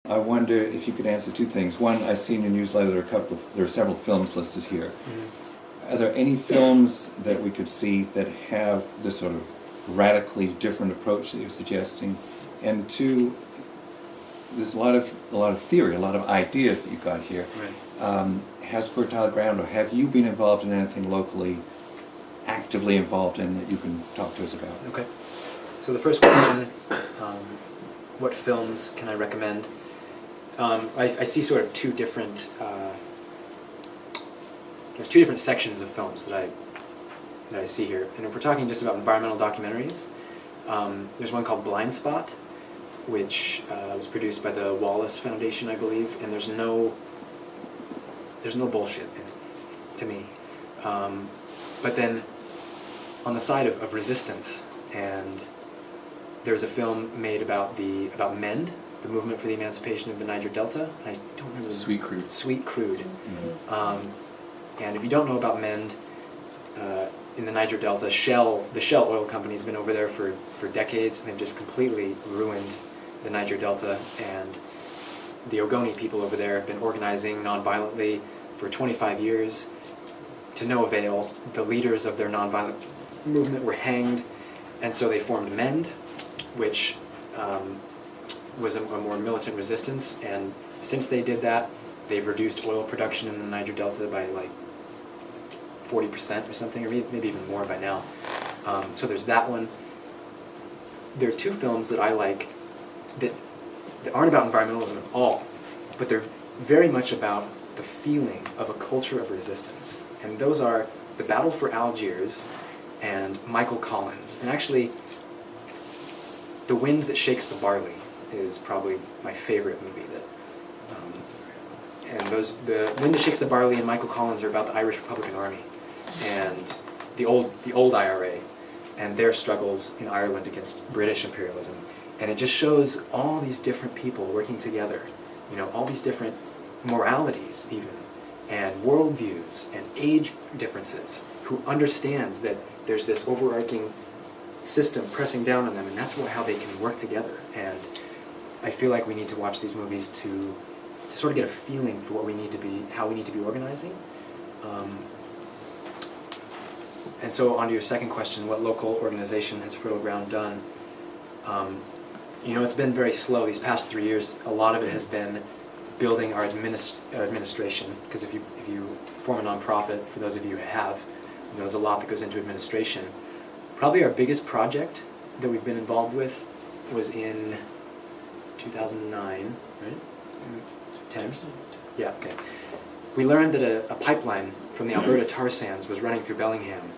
I wonder if you could answer two things. One, I've seen in your newsletter there are several films listed here. Mm-hmm. Are there any films that we could see that have this sort of radically different approach that you're suggesting? And two, there's a lot of theory, a lot of ideas that you've got here. Right. Has fertile ground, or have you been involved in anything locally, actively involved in, that you can talk to us about? Okay. So the first question, what films can I recommend? I see sort of two different there's two different sections of films that I see here. And if we're talking just about environmental documentaries, there's one called Blind Spot, which was produced by the Wallace Foundation, I believe, and there's no bullshit in it, to me. But then on the side of resistance, and there's a film made about MEND, the movement for the emancipation of the Niger Delta. I don't remember. Sweet Crude. Sweet Crude. Mm-hmm. And if you don't know about MEND, in the Niger Delta, the Shell oil company has been over there for decades, and they've just completely ruined the Niger Delta. And the Ogoni people over there have been organizing nonviolently for 25 years to no avail. The leaders of their nonviolent movement were hanged, and so they formed MEND, which was a more militant resistance. And since they did that, they've reduced oil production in the Niger Delta by like 40% or something, or maybe even more by now. So there's that one. There are two films that I like that aren't about environmentalism at all, but they're very much about the feeling of a culture of resistance. And those are The Battle for Algiers and Michael Collins. And actually, The Wind That Shakes the Barley is probably my favorite movie. And The Wind That Shakes the Barley and Michael Collins are about the Irish Republican Army and the old IRA and their struggles in Ireland against British imperialism. And it just shows all these different people working together, all these different moralities even, and worldviews and age differences, who understand that there's this overarching system pressing down on them, and that's how they can work together. And I feel like we need to watch these movies to sort of get a feeling for how we need to be organizing. And so on to your second question, what local organization has Fertile Ground done? It's been very slow. These past 3 years, a lot of it has been building our administration, because if you form a nonprofit, for those of you who have, there's a lot that goes into administration. Probably our biggest project that we've been involved with was in 2009, right? 10? Yeah, okay. We learned that a pipeline from the Alberta tar sands was running through Bellingham,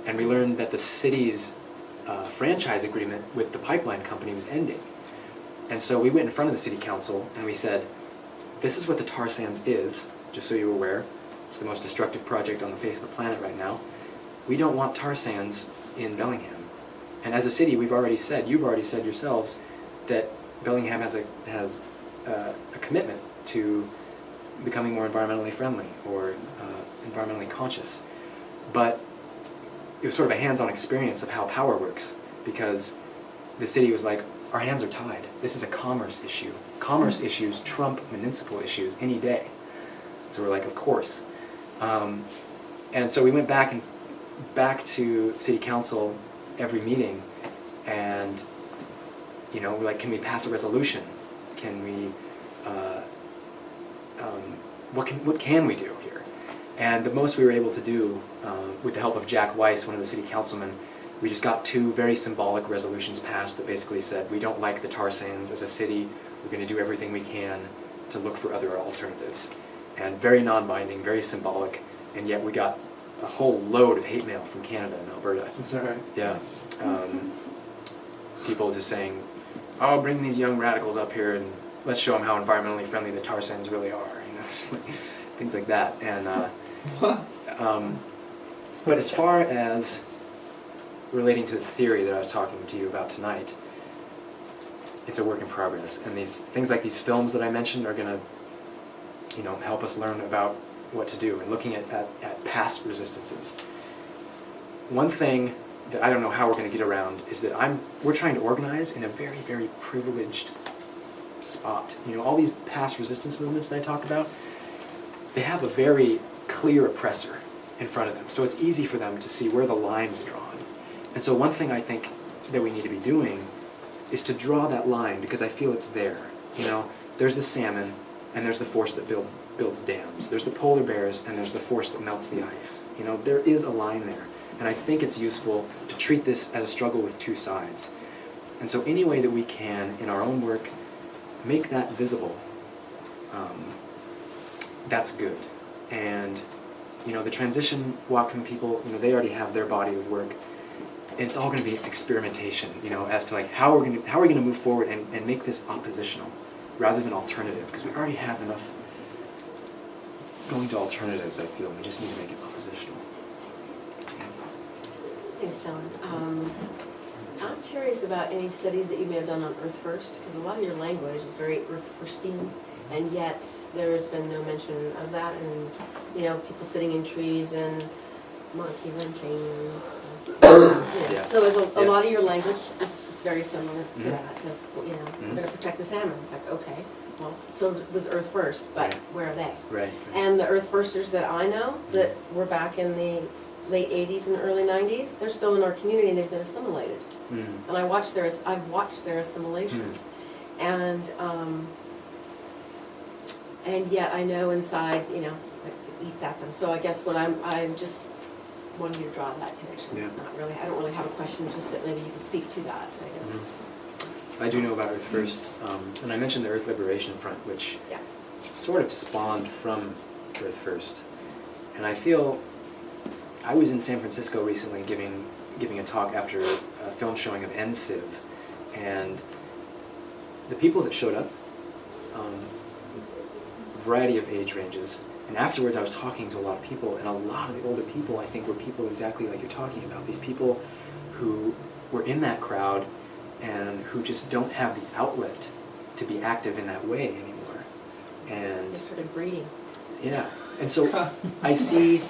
and we learned that the city's franchise agreement with the pipeline company was ending. And so we went in front of the city council and we said, this is what the tar sands is, just so you're aware. It's the most destructive project on the face of the planet right now. We don't want tar sands in Bellingham. And as a city, you've already said yourselves, that Bellingham has a commitment to becoming more environmentally friendly or environmentally conscious. But it was sort of a hands-on experience of how power works, because the city was like, our hands are tied. This is a commerce issue. Commerce issues trump municipal issues any day. So we're like, of course. And so we went back to city council every meeting, and we're like, can we pass a resolution? Can we? What can we do here? And the most we were able to do, with the help of Jack Weiss, one of the city councilmen, we just got 2 very symbolic resolutions passed that basically said, we don't like the tar sands as a city, we're going to do everything we can to look for other alternatives. And very non-binding, very symbolic, and yet we got a whole load of hate mail from Canada and Alberta. Is that right? Yeah. People just saying, oh, bring these young radicals up here and let's show them how environmentally friendly the tar sands really are, things like that. And but as far as relating to this theory that I was talking to you about tonight, it's a work in progress. And these things like these films that I mentioned are going to, help us learn about what to do and looking at past resistances. One thing that I don't know how we're going to get around is that we're trying to organize in a very, very privileged spot. You know, all these past resistance movements that I talk about, they have a very clear oppressor in front of them. So it's easy for them to see where the line is drawn. And so one thing I think that we need to be doing is to draw that line, because I feel it's there. You know, there's the salmon, and there's the force that builds dams. There's the polar bears, and there's the force that melts the ice. You know, there is a line there. And I think it's useful to treat this as a struggle with two sides. And so any way that we can, in our own work, make that visible, that's good. And, you know, the transition Whatcom people, you know, they already have their body of work. And it's all going to be experimentation, you know, as to like how are we going to move forward and make this oppositional rather than alternative, because we already have enough going to alternatives, I feel. We just need to make it oppositional. Thanks, John. I'm curious about any studies that you may have done on Earth First, because a lot of your language is very Earth Firsty, and yet there's been no mention of that, and, you know, people sitting in trees and monkey wrenching. Yeah. So there's a Yeah. lot of your language is very similar to Mhm. that, to, you know, Mhm. we're going to protect the salmon. It's like, okay, well, so was Earth First, but Right. where are they? Right. And the Earth Firsters that I know, that were back in the late 80s and early 90s, they're still in our community and they've been assimilated. Mm. And I've watched their assimilation. And yet I know inside, you know, it eats at them. So I guess what I'm just wanting you to draw that connection. Yeah. Not really, I don't really have a question, just that maybe you can speak to that, I guess. I do know about Earth First, and I mentioned the Earth Liberation Front, which Yeah. sort of spawned from Earth First. And I feel, I was in San Francisco recently giving a talk after a film showing of NCIV, and the people that showed up, variety of age ranges, and afterwards I was talking to a lot of people, and a lot of the older people I think were people exactly like you're talking about, these people who were in that crowd and who just don't have the outlet to be active in that way anymore. And They started breeding. yeah, and so I see,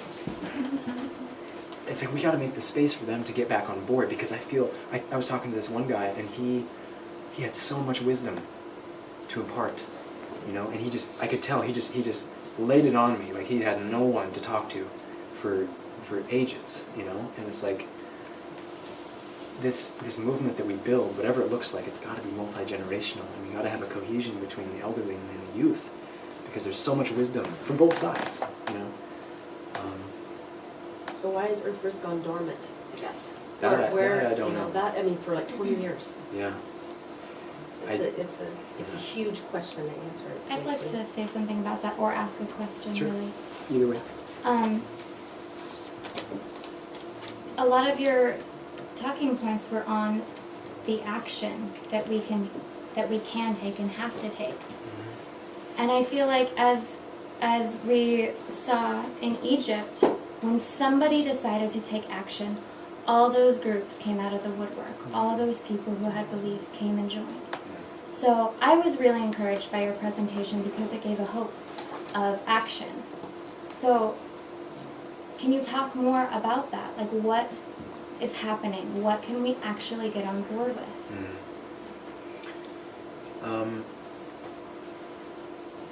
it's like we got to make the space for them to get back on board, because I feel, I was talking to this one guy, and he had so much wisdom to impart, you know, and I could tell, he just laid it on me, like he had no one to talk to for ages, you know, and it's like, this movement that we build, whatever it looks like, it's got to be multi-generational, and we got to have a cohesion between the elderly and the youth, because there's so much wisdom from both sides, you know. So why has Earth First gone dormant, I guess? That I don't you know. That, I mean, for like 20 years. Yeah. It's a huge question to answer. it I'd seems like me. to say something about that, or ask a question, Sure. really. Either way. A lot of your talking points were on the action that we can take and have to take. And I feel like as we saw in Egypt, when somebody decided to take action, all those groups came out of the woodwork. All those people who had beliefs came and joined. So I was really encouraged by your presentation because it gave a hope of action. So can you talk more about that? Like, what is happening? What can we actually get on board with?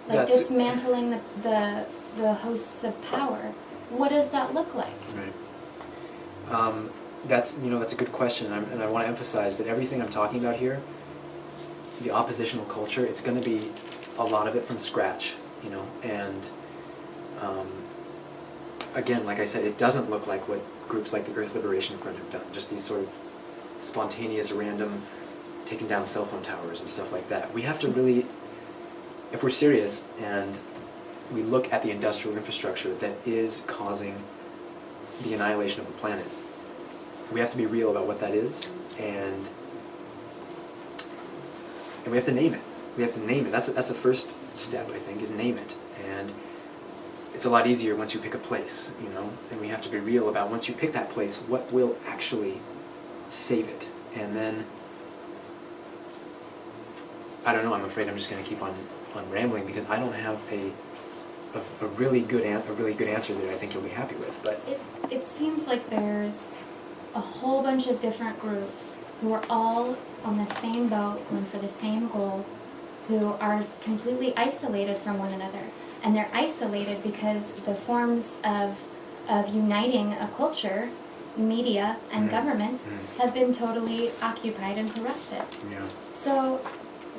Like That's- dismantling the hosts of power. What does that look like? Right. That's a good question, and I want to emphasize that everything I'm talking about here, the oppositional culture, it's going to be a lot of it from scratch, you know, and again, like I said, it doesn't look like what groups like the Earth Liberation Front have done, just these sort of spontaneous, random, taking down cell phone towers and stuff like that. We have to really, if we're serious and we look at the industrial infrastructure that is causing the annihilation of the planet, we have to be real about what that is, and we have to name it. We have to name it. That's a first step, I think, is name it. And it's a lot easier once you pick a place, you know, and we have to be real about once you pick that place, what will actually save it. And then, I don't know, I'm afraid I'm just going to keep on rambling, because I don't have a really good answer that I think you'll be happy with. But It seems like there's a whole bunch of different groups who are all on the same boat, going for the same goal, who are completely isolated from one another. And they're isolated because the forms of uniting a culture, media and government, have been totally occupied and corrupted. Yeah. So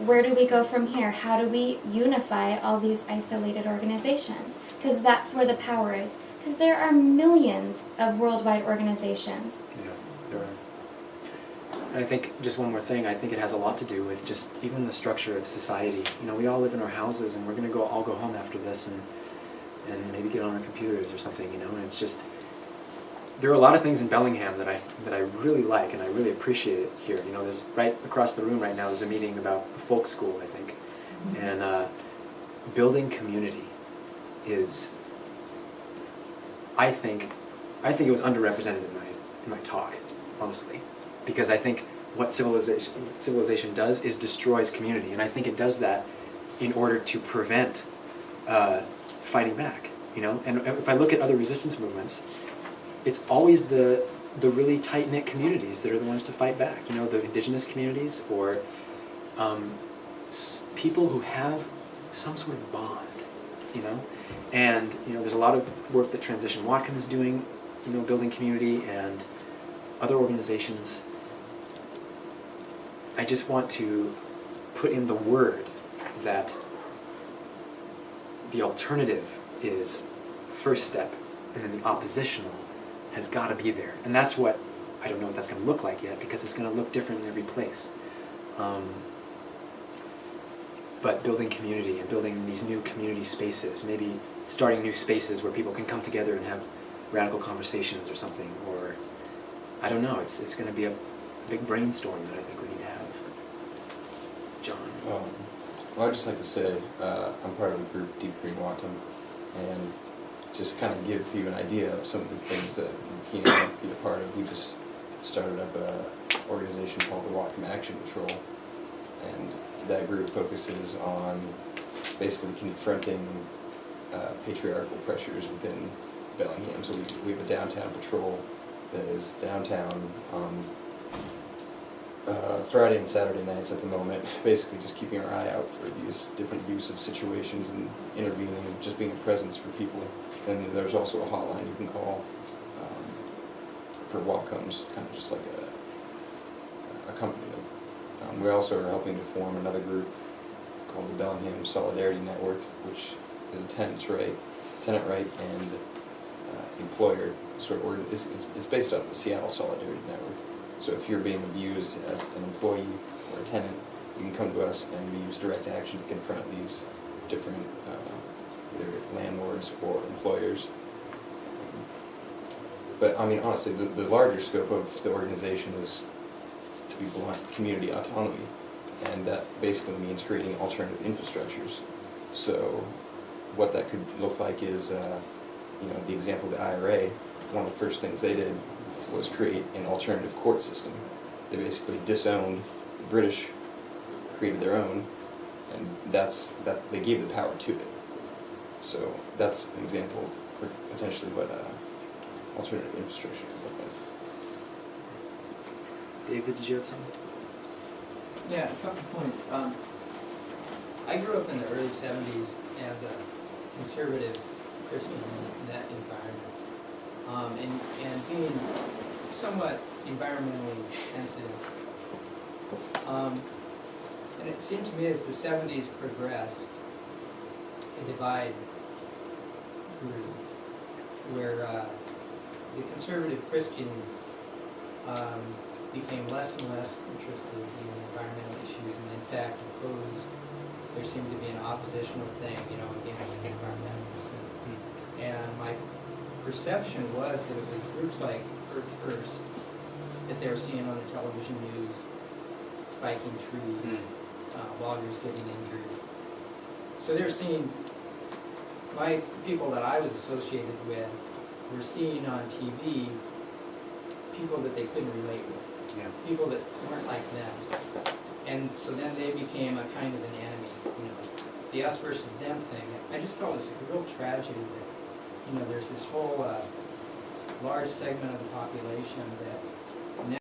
where do we go from here? How do we unify all these isolated organizations? Because that's where the power is. Because there are millions of worldwide organizations. Yeah, there are. And I think, just one more thing, I think it has a lot to do with just even the structure of society. You know, we all live in our houses, and we're going to all go home after this and maybe get on our computers or something, you know, and it's just, there are a lot of things in Bellingham that I really like and I really appreciate it here. You know, there's right across the room right now, there's a meeting about a folk school, I think. And building community is, I think it was underrepresented in my talk, honestly. Because I think what civilization does is destroys community, and I think it does that in order to prevent fighting back. You know, and if I look at other resistance movements, it's always the really tight-knit communities that are the ones to fight back. You know, the indigenous communities or people who have some sort of bond. You know, and you know, there's a lot of work that Transition Watcom is doing. You know, building community and other organizations. I just want to put in the word that the alternative is first step, and then the oppositional has got to be there. And that's what, I don't know what that's going to look like yet, because it's going to look different in every place. But building community and building these new community spaces, maybe starting new spaces where people can come together and have radical conversations or something, or I don't know, it's going to be a big brainstorm that I think we need to have. John? Well, I'd just like to say I'm part of the group Deep Green Watcom, and just kind of give you an idea of some of the things that you can be a part of. We just started up an organization called the Watcom Action Patrol, and that group focuses on basically confronting patriarchal pressures within Bellingham. So we have a downtown patrol that is downtown on Friday and Saturday nights at the moment, basically just keeping our eye out for these different abusive situations and intervening, just being a presence for people. And there's also a hotline you can call for Watcoms, kind of just like a company. We also are helping to form another group called the Bellingham Solidarity Network, which is a tenant right and employer sort of it's based off the Seattle Solidarity Network. So if you're being abused as an employee or a tenant, you can come to us and we use direct action to confront these different either landlords or employers. But I mean, honestly, the larger scope of the organization is, to be blunt, community autonomy, and that basically means creating alternative infrastructures. So what that could look like is, you know, the example of the IRA, one of the first things they did was create an alternative court system. They basically disowned the British, created their own, and they gave the power to it. So that's an example of potentially what alternative infrastructure could look like. David, did you have something? Yeah, a couple points. I grew up in the early 70s as a conservative Christian in that environment, and being somewhat environmentally sensitive. And it seemed to me as the 70s progressed, a divide grew, where the conservative Christians became less and less interested in environmental issues, and in fact opposed. There seemed to be an oppositional thing, you know, against environmentalism. And my perception was that it was groups like Earth First that they were seeing on the television news, spiking trees, loggers getting injured. So they're seeing, my people that I was associated with were seeing on TV people that they couldn't relate with, people that weren't like them. And so then they became a kind of an enemy, you know, the us versus them thing. I just felt it's a real tragedy that, you know, there's this whole large segment of the population that